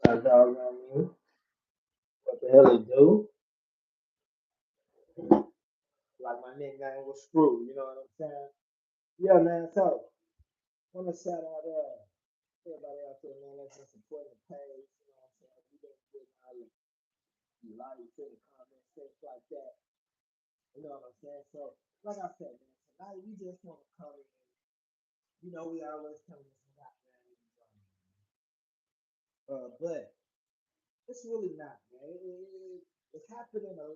Got dogs on me. What the hell it do? Like my nickname was Screw, you know what I'm saying? Yeah, man. So, wanna shout out everybody out there, man. That's been supporting the page. You know what I'm saying? We been getting all the likes and the comments, things like that. You know what I'm saying? So, like I said, man, tonight we just want to come in. You know, we always come in some goddamn. But it's really not, man. It's happening like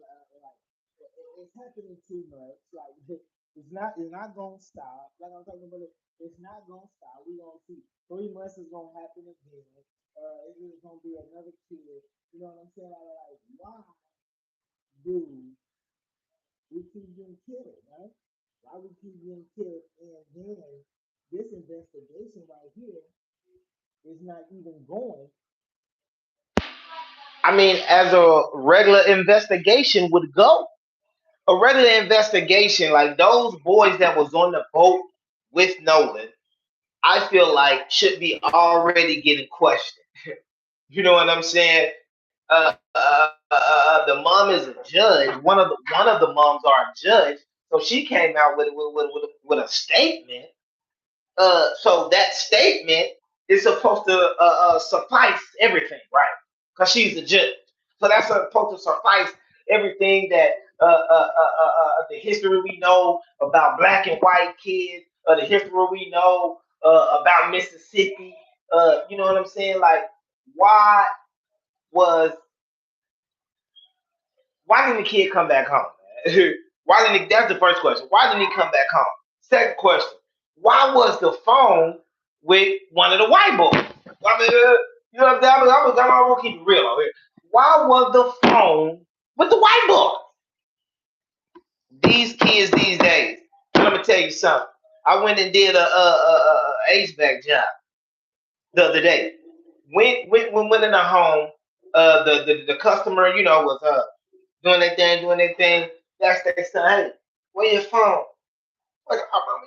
it's happening too much. Like it's not gonna stop. Like I'm talking about, it's not gonna stop. We gonna see 3 months is gonna happen again. It's gonna be another kid. You know what I'm saying? Like why do we keep getting killed, right? Why we keep getting killed, and then this investigation right here is not even going. I mean, as a regular investigation would go, a regular investigation, like those boys that was on the boat with Nolan, I feel like should be already getting questioned. You know what I'm saying? The mom is a judge. One of the moms are a judge, so she came out with a statement. So that statement is supposed to suffice everything, right? Because she's a judge. So that's supposed to suffice everything that the history we know about black and white kids, the history we know about Mississippi. You know what I'm saying? Like, why was why didn't the kid come back home? Man? Why didn't he, that's the first question. Why didn't he come back home? Second question, why was the phone with one of the white boys? I mean, you know what I'm saying? I'm gonna keep it real over here. Why was the phone with the white boy? These kids these days. Let me tell you something. I went and did a HVAC job the other day. Went in the home. The customer, you know, was doing their thing. That's their son. Hey, where your phone? Like,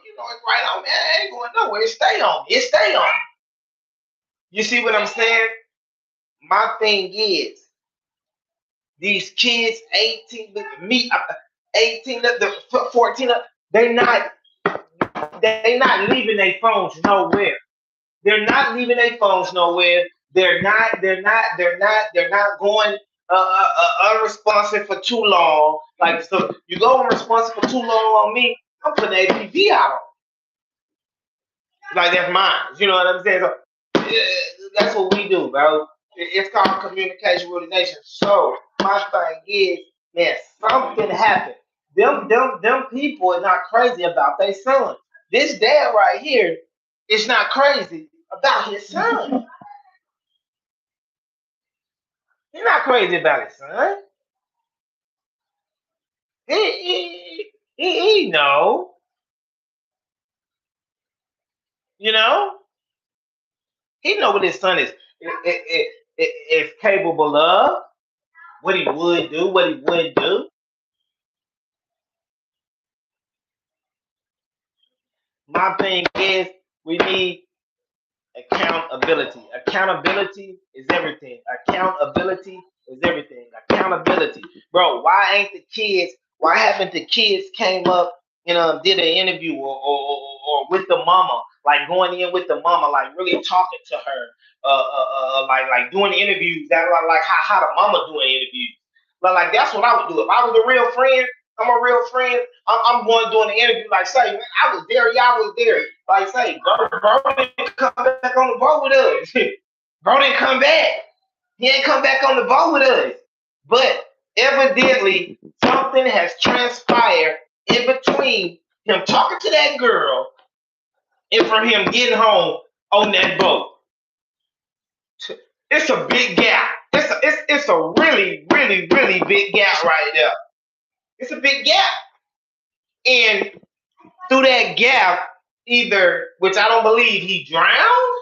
you know, it's right on, man. It ain't going nowhere. It stay on. It stay on. You see what I'm saying? My thing is, these kids, 18, me, 18, the 14, they not leaving their phones nowhere. They're not leaving their phones nowhere. They're not going unresponsive for too long. Like, so you go unresponsive for too long on me, I'm putting APV out on. Like, that's mine. You know what I'm saying? So, that's what we do, bro. It's called communication coordination. So my thing is, man, something happened. Them people are not crazy about their son. This dad right here is not crazy about his son. He's not crazy about his son. He know, you know, he know what his son is capable of, what he would do, what he wouldn't do. My thing is, we need accountability. Accountability is everything. Accountability is everything. Accountability, bro. Why ain't the kids? Why haven't the kids came up and did an interview or with the mama, like going in with the mama, like really talking to her, like doing interviews that like how the mama doing interviews. Like that's what I would do if I was a real friend. I'm a real friend. I'm going doing the interview. Like say, man, I was there. Y'all was there. Like say, bro didn't come back on the boat with us. Bro didn't come back. He ain't come back on the boat with us. But evidently, something has transpired in between him talking to that girl and from him getting home on that boat. It's a big gap. It's a really, really, really big gap right there. It's a big gap. And through that gap, either, which I don't believe he drowned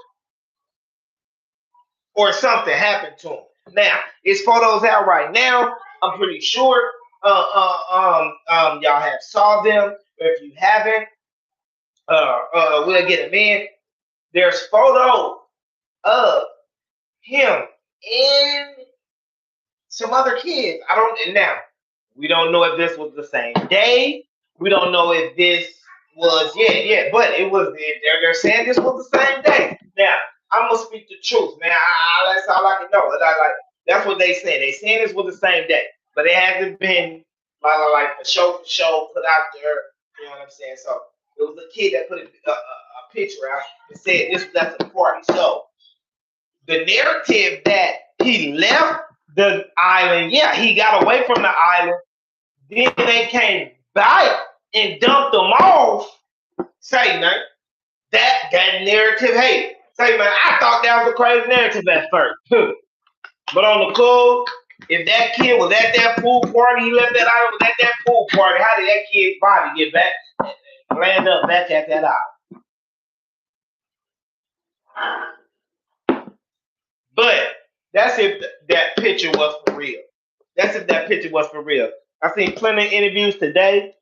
or something happened to him. Now, his photos out right now. I'm pretty sure y'all have saw them. If you haven't, we'll get them in. There's photos of him and some other kids. I don't and now we don't know if this was the same day. We don't know if this was but it was they're saying this was the same day. Now I'm gonna speak the truth, man. That's all I can know. That's what they said. They saying this was the same day, but it hasn't been like the show put out there. You know what I'm saying? So it was a kid that put a picture out and said this was at the party. So the narrative that he left the island, yeah, he got away from the island. Then they came back and dumped them off. Say, man, that narrative, hey, say, man, I thought that was a crazy narrative at first. But on the cool, if that kid was at that pool party, he left that island was at that pool party, how did that kid's body get back and land up back at that island? But that's if that picture was for real. That's if that picture was for real. I seen plenty of interviews today,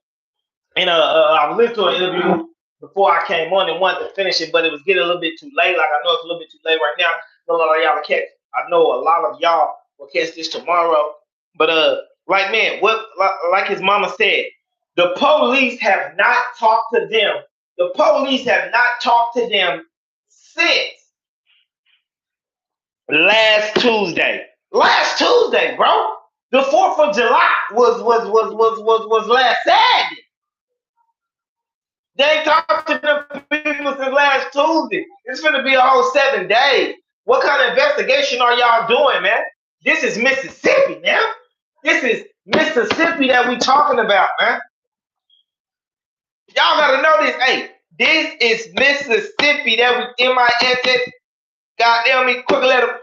and I listened to an interview before I came on and wanted to finish it, but it was getting a little bit too late. Like I know it's a little bit too late right now. A lot of y'all will catch. I know a lot of y'all will catch this tomorrow. But like man, like his mama said, the police have not talked to them. The police have not talked to them since last Tuesday. Last Tuesday, bro. The 4th of July was last Saturday. They ain't talked to them people since last Tuesday. It's gonna be a whole 7 days. What kind of investigation are y'all doing, man? This is Mississippi, man. This is Mississippi that we talking about, man. Y'all gotta know this. Hey, this is Mississippi that we MISS. Goddamn me, quick letter.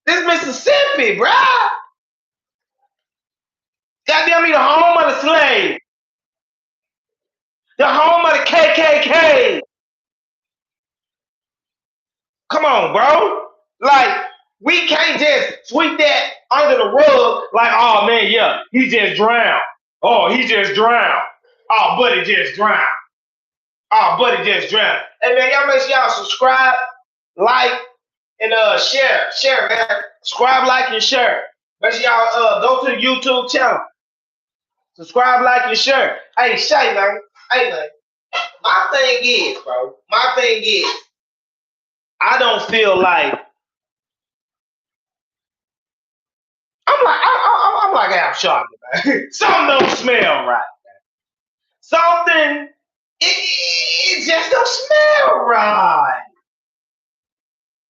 This Mississippi, bruh. Goddamn me, the home of the slave. The home of the KKK. Come on, bro. Like, we can't just sweep that under the rug like, oh man, yeah, he just drowned. Oh, he just drowned. Oh, buddy just drowned. Oh, buddy just drowned. Hey man, y'all make sure y'all subscribe, like, and share, man. Subscribe, like, and share. Make sure y'all go to the YouTube channel. Subscribe, like, and share. Hey, Shay, man. Hey, man. My thing is, bro. I don't feel like I'm like Al Sharpton, man. Something don't smell right. Something it just don't smell right.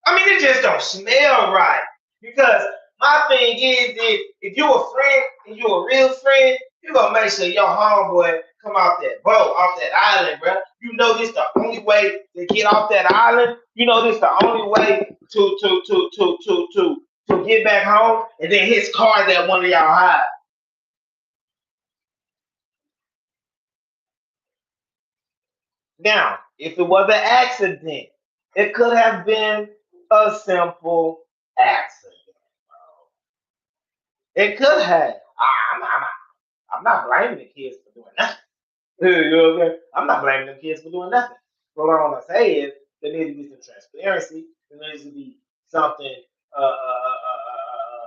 I mean, it just don't smell right. Because my thing is if you're a friend and you're a real friend, you're gonna make sure your homeboy come off that boat, off that island, bro. You know this the only way to get off that island. You know this the only way to get back home, and then his car that one of y'all had. Now, if it was an accident, it could have been a simple accident. It could have. I'm not blaming the kids for doing nothing. You know what I'm saying? I'm not blaming them kids for doing nothing. But what I want to say is there needs to be some transparency. There needs to be something.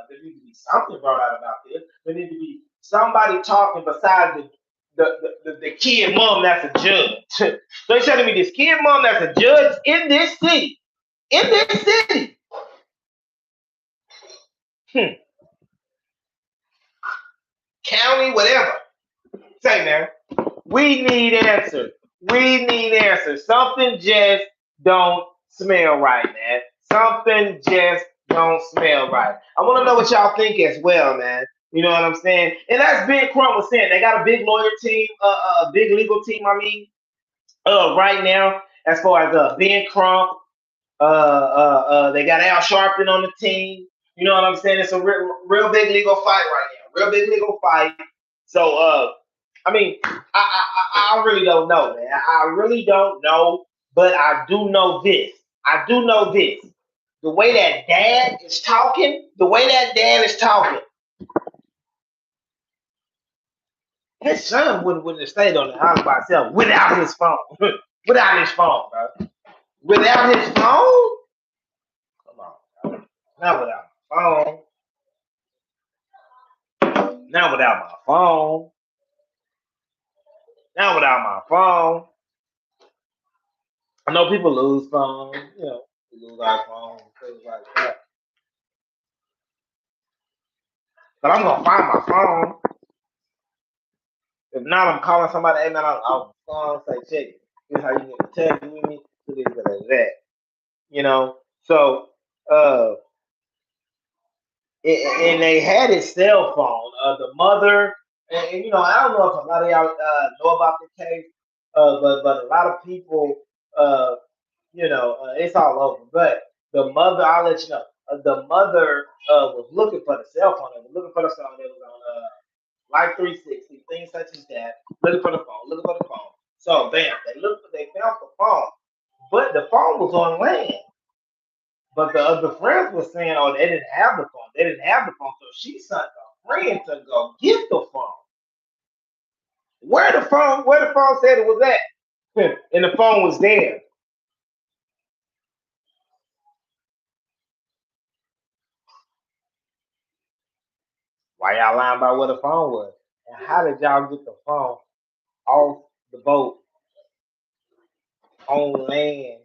There needs to be something brought out about this. There needs to be somebody talking besides the kid mom that's a judge. So they're telling me this kid mom that's a judge in this city. In this city. County, whatever. Say, man, we need answers. We need answers. Something just don't smell right, man. Something just don't smell right. I want to know what y'all think as well, man. You know what I'm saying? And that's Ben Crump was saying. They got a big lawyer team, a big legal team, I mean, right now, as far as Ben Crump. They got Al Sharpton on the team. You know what I'm saying? It's a real big legal fight right now. Real big legal fight. So, I mean, I really don't know, man. I really don't know, but I do know this. The way that dad is talking, his son wouldn't have stayed on the island by himself without his phone. Without his phone, bro. Without his phone? Not without my phone. Not without my phone. Not without my phone. I know people lose phones, we lose our phones, things like that. But I'm gonna find my phone. If not, I'm calling somebody. Hey man, I'm on the phone. Say, check it. Here's how you get in touch with me. Do this, that. So, uh, and they had his cell phone. The mother, and I don't know if a lot of y'all know about the case, but a lot of people, uh, it's all over. But the mother, I'll let you know. The mother was looking for the cell phone. They were looking for the phone. It was on Life 360, things such as that. Looking for the phone. Looking for the phone. So bam, they found the phone, but the phone was on land. But the other friends were saying, oh, they didn't have the phone. They didn't have the phone. So she sent a friend to go get the phone. Where the phone said it was at. And the phone was there. Why y'all lying about where the phone was? And how did y'all get the phone off the boat on land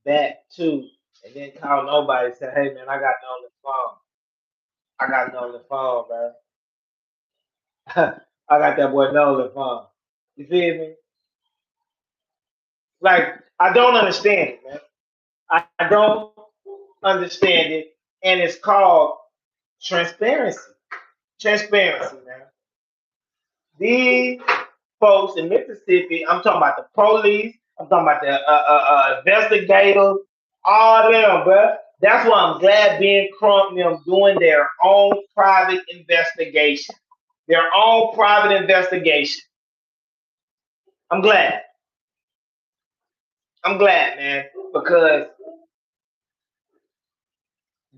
back to and then call nobody and say, hey man, I got it on the phone. I got it on the phone, bro. I got that boy on the phone. You feel me? Like, I don't understand it, man. I don't understand it. And it's called transparency. Transparency, man. These folks in Mississippi, I'm talking about the police, I'm talking about the investigators, all them, bro. That's why I'm glad Ben Crump and them doing their own private investigation. Their own private investigation. I'm glad. I'm glad, man, because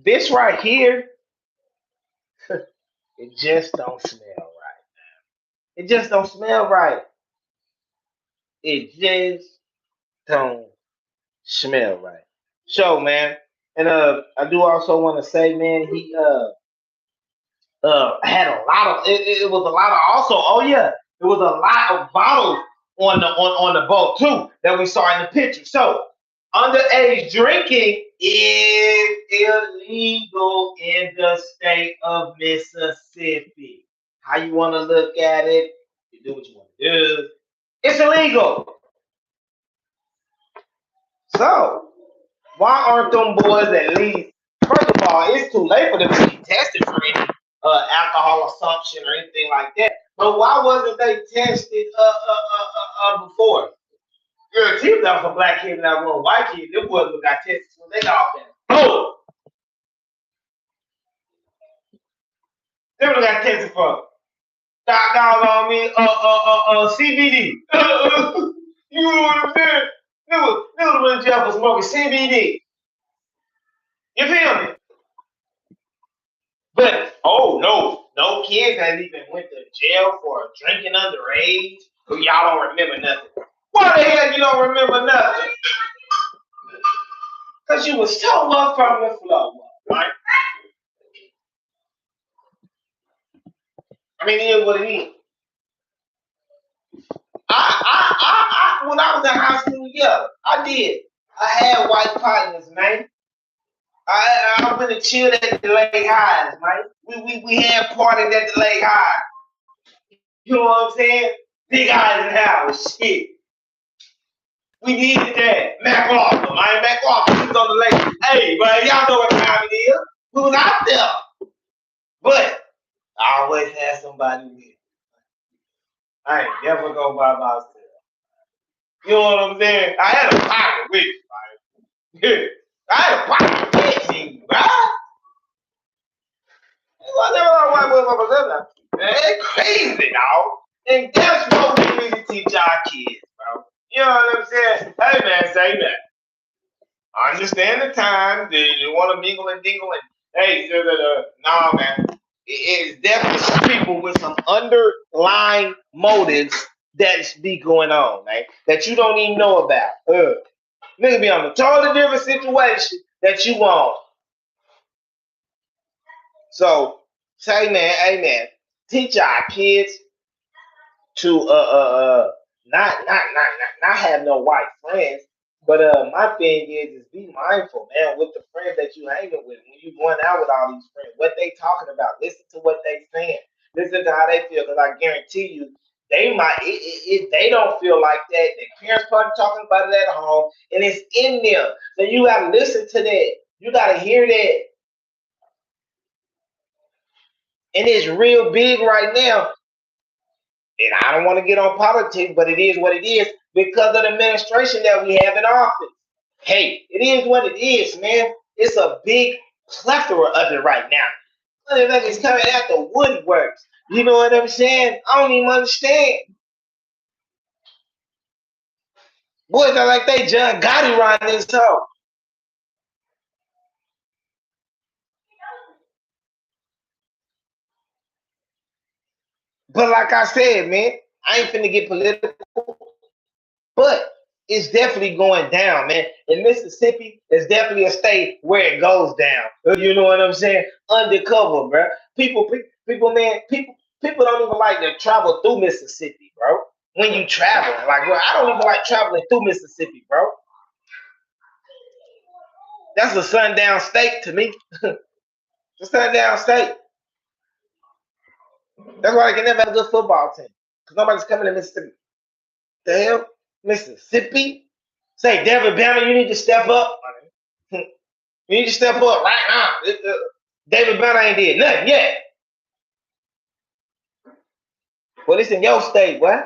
this right here, it just don't smell right. It just don't smell right. It just don't smell right. So, man, and I do also want to say, man, he had a lot of it was a lot of also, oh yeah, it was a lot of bottles on the boat too that we saw in the picture. So underage drinking is illegal in the state of Mississippi. How you want to look at it, you do what you want to do. It's illegal. So why aren't them boys at least? First of all, it's too late for them to be tested for any alcohol assumption or anything like that. But why wasn't they tested before? Guarantee if that was a black kid and that was a white kid, them boys would got tested when they got off that. Oh, they would have got tested for doggone me CBD. You know what I'm saying? They would have been in jail for smoking CBD. You feel me? But no kids that even went to jail for drinking underage. Y'all don't remember nothing. Why the hell you don't remember nothing? Because you was so up from the floor, right? I mean, it is what it is. When I was in high school, yeah, I did. I had white partners, man. I went and chilled at the Lake Highs, man. We had parties at the Lake High. You know what I'm saying? Big eyes in the house, shit. We needed that. Mac Walker, man. Mac Walker, he was on the lake. Hey, but y'all know what time it is. We was out there. But I always had somebody with me. I ain't never go by myself. You know what I'm saying? I had a pocket with me, man. I had a pocket with me, bro. I never know why we were myself. It's crazy, dog. And that's what we need to teach our kids, bro. You know what I'm saying? Hey, man, say that. I understand the time. You want to mingle and dingle and hey, nah, man. It's definitely some people with some underlying motives that be going on, man, that you don't even know about. Nigga be on a totally different situation that you want. So say, man, hey man, teach our kids to not have no white friends. But my thing is be mindful, man, with the friends that you hanging with. When you going out with all these friends, what they talking about? Listen to what they saying. Listen to how they feel, because I guarantee you, they might if they don't feel like that, their parents probably talking about it at home, and it's in them. So you gotta listen to that. You gotta hear that, and it's real big right now. And I don't want to get on politics, but it is what it is because of the administration that we have in office. Hey, it is what it is, man. It's a big plethora of it right now. It's coming out the woodworks. You know what I'm saying? I don't even understand. Boys are like they John Gotti around this hoe. But like I said, man, I ain't finna get political. But it's definitely going down, man. In Mississippi, it's definitely a state where it goes down. You know what I'm saying? Undercover, bro. People, man, people don't even like to travel through Mississippi, bro. When you travel, like, bro, I don't even like traveling through Mississippi, bro. That's a sundown state to me. It's a sundown state. That's why they can never have a good football team, because nobody's coming to Mississippi. The hell, Mississippi? Say, David Banner, you need to step up. You need to step up right now. David Banner ain't did nothing yet. Well, it's in your state, boy.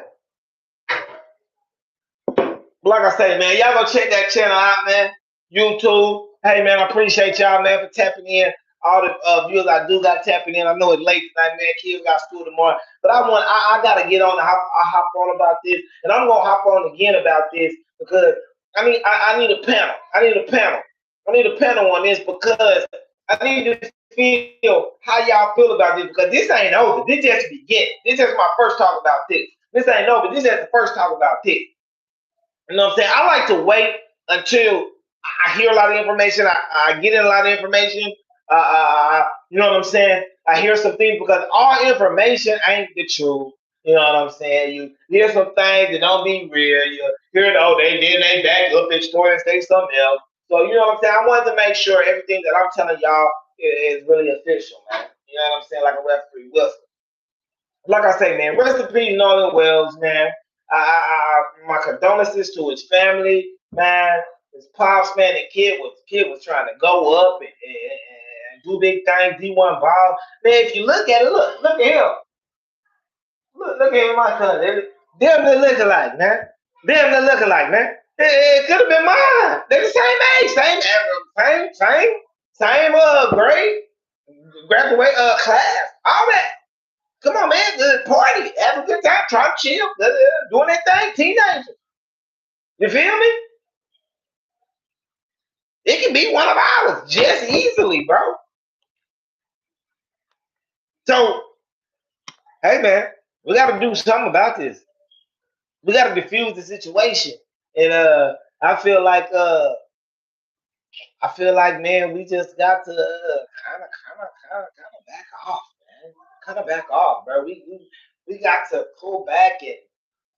Like I say, man, y'all go check that channel out, man. YouTube. Hey, man, I appreciate y'all, man, for tapping in. All the viewers I do got tapping in. I know it's late tonight, man. Kids got school tomorrow, but I gotta get on. I hop on about this, and I'm gonna hop on again about this because I need a panel. I need a panel. I need a panel on this because I need to feel how y'all feel about this because this ain't over. This just beginning. This is my first talk about this. This ain't over. This is the first talk about this. You know what I'm saying? I like to wait until I hear a lot of information. I get in a lot of information. You know what I'm saying? I hear some things because all information ain't the truth. You know what I'm saying? You hear some things that don't be real. You hear, oh, they back up their story and say something else. So you know what I'm saying? I wanted to make sure everything that I'm telling y'all is really official, man. You know what I'm saying? Like a referee Wilson. Like I say, man, rest in peace, Nolan Wells, man. My condolences to his family, man. His pops, man. The kid was trying to go up and do big things. D1 ball, man. If you look at it, look at him. Look at my son. Damn, they look alike, man. Damn, they look alike, man. It could have been mine. They're the same age, same grade, graduate class, all that. Come on, man. Good party. Have a good time. Try to chill. Doing that thing. Teenagers. You feel me? It can be one of ours just easily, bro. So, hey, man, we got to do something about this. We got to diffuse the situation. And I feel like, man, we just got to kind of back off, man. Kind of back off, bro. We got to pull back and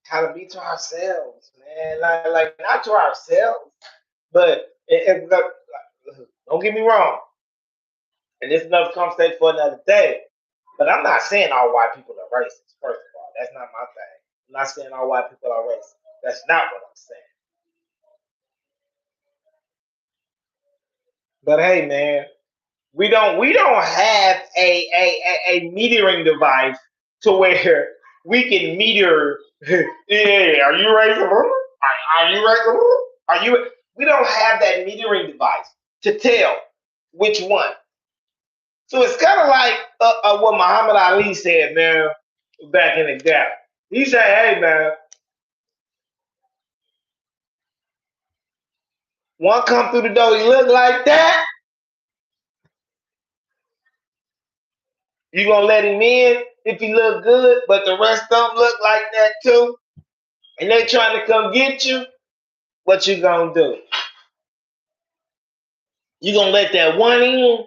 kind of be to ourselves, man. Like not to ourselves, but don't get me wrong. And this is another conversation for another day. But I'm not saying all white people are racist. First of all, that's not my thing. I'm not saying all white people are racist. That's not what I'm saying. But hey, man, we don't have a metering device to where we can meter. Yeah, are you racist? Are you racist? Are you? We don't have that metering device to tell which one. So it's kind of like what Muhammad Ali said, man, back in the day. He said, "Hey, man, one come through the door, he look like that. You gonna let him in if he look good, but the rest don't look like that too, and they trying to come get you. What you gonna do? You gonna let that one in,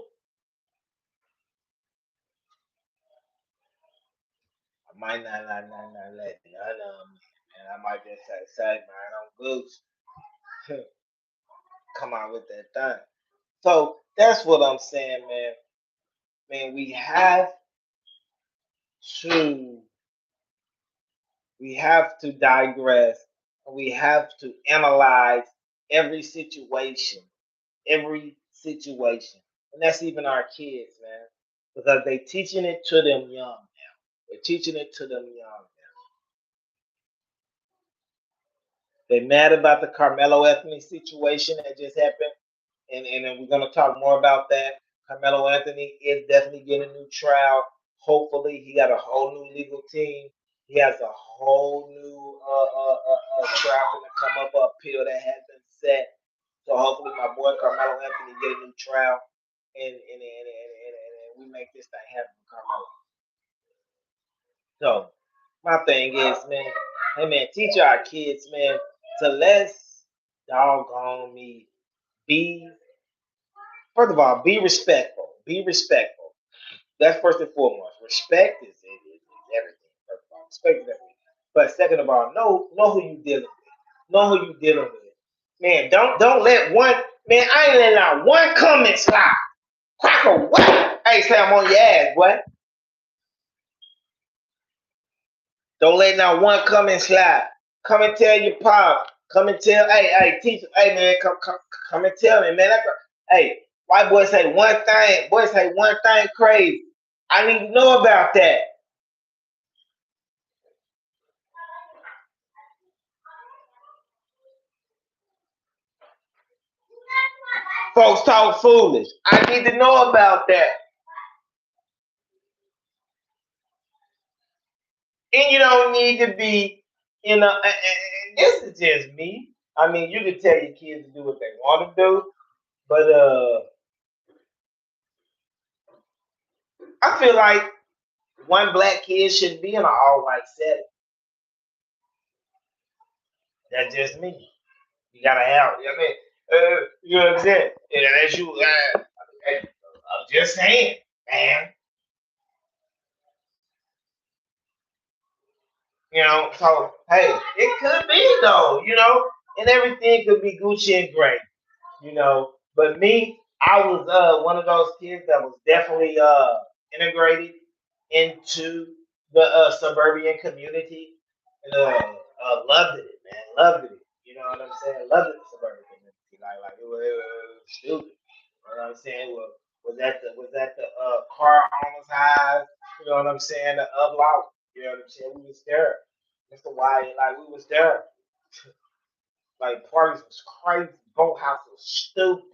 might not let none of them in, man. I might just say, man, I'm Goose. Come out with that thing. So that's what I'm saying, man. Man, to we have to digress. We have to analyze every situation, and that's even our kids, man, because they teaching it to them young. They're teaching it to them young. They're mad about the Carmelo Anthony situation that just happened, and then we're gonna talk more about that. Carmelo Anthony is definitely getting a new trial. Hopefully, he got a whole new legal team. He has a whole new trial to come up, a appeal that has been set. So hopefully, my boy Carmelo Anthony get a new trial, and we make this thing happen, Carmelo. So my thing is, man, hey man, teach our kids, man, to less doggone me be. First of all, be respectful. Be respectful. That's first and foremost. Respect is everything. First of all, respect is everything. But second of all, know who you dealing with. Know who you dealing with. Man, don't let one man. I ain't letting out one comment slide. Cracker what? Hey, say I'm on your ass, boy. Don't let not one come and slide. Come and tell your pop. Come and tell, hey, teacher, hey man, come and tell me, man. Hey, white boy say one thing, boy say one thing crazy. I need to know about that. Folks talk foolish. I need to know about that. And you don't need to be, this is just me. I mean, you can tell your kids to do what they want to do, but I feel like one black kid shouldn't be in an all white setting. That's just me. You gotta have, you know what I mean? You know what I'm saying? And that's you, I'm just saying, man. So, hey, it could be, though, and everything could be Gucci and great, But me, I was one of those kids that was definitely integrated into the suburban community, and loved it, man, loved it. You know what I'm saying? Loved the suburban community, like it was stupid. You know what I'm saying? Was that the car owner's eyes? You know what I'm saying? The upload. You know what I'm saying? We was there. Mr. White, like we was there. Like parties was crazy. Boathouse was stupid.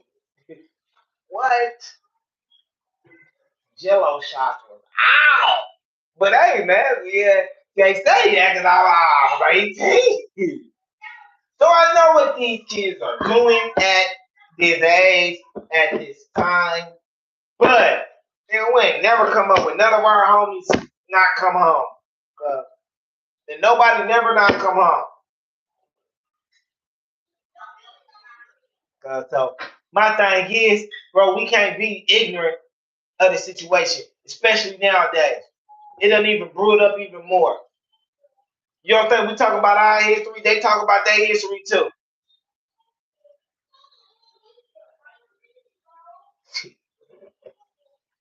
What? Jello shots was out. But hey, man, yeah, they say yeah, because I was 18. So I know what these kids are doing at this age, at this time. But we ain't never come up with none of our homies not come home. And nobody never not come home. So my thing is, bro, we can't be ignorant of the situation, especially nowadays. It doesn't even brew it up even more. You don't think we talk about our history? They talk about their history too.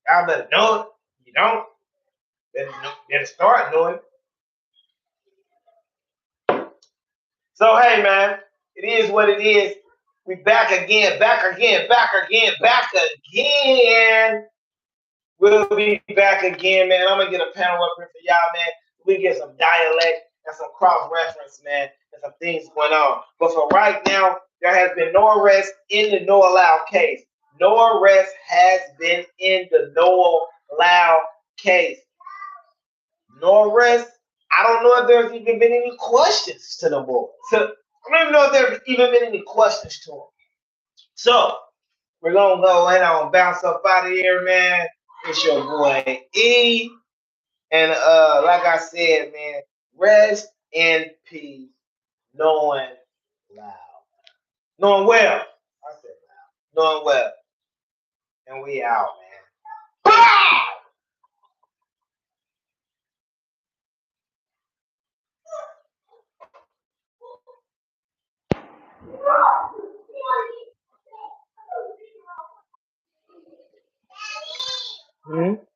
Y'all better know it. You don't. Better start knowing. So hey, man, it is what it is. We back again, back again, back again, back again. We'll be back again, man. I'm gonna get a panel up here for y'all, man. We get some dialect and some cross reference, man, and some things going on. But for right now, there has been no arrest in the no allow case. No arrest has been in the no allow case. No arrest. I don't know if there's even been any questions to the boy. So I don't even know if there's even been any questions to him. So we're gonna go ahead and bounce up out of here, man. It's your boy E. And like I said, man, rest in peace, knowing loud. Knowing well. I said loud. Knowing well. And we out, man. Hmm?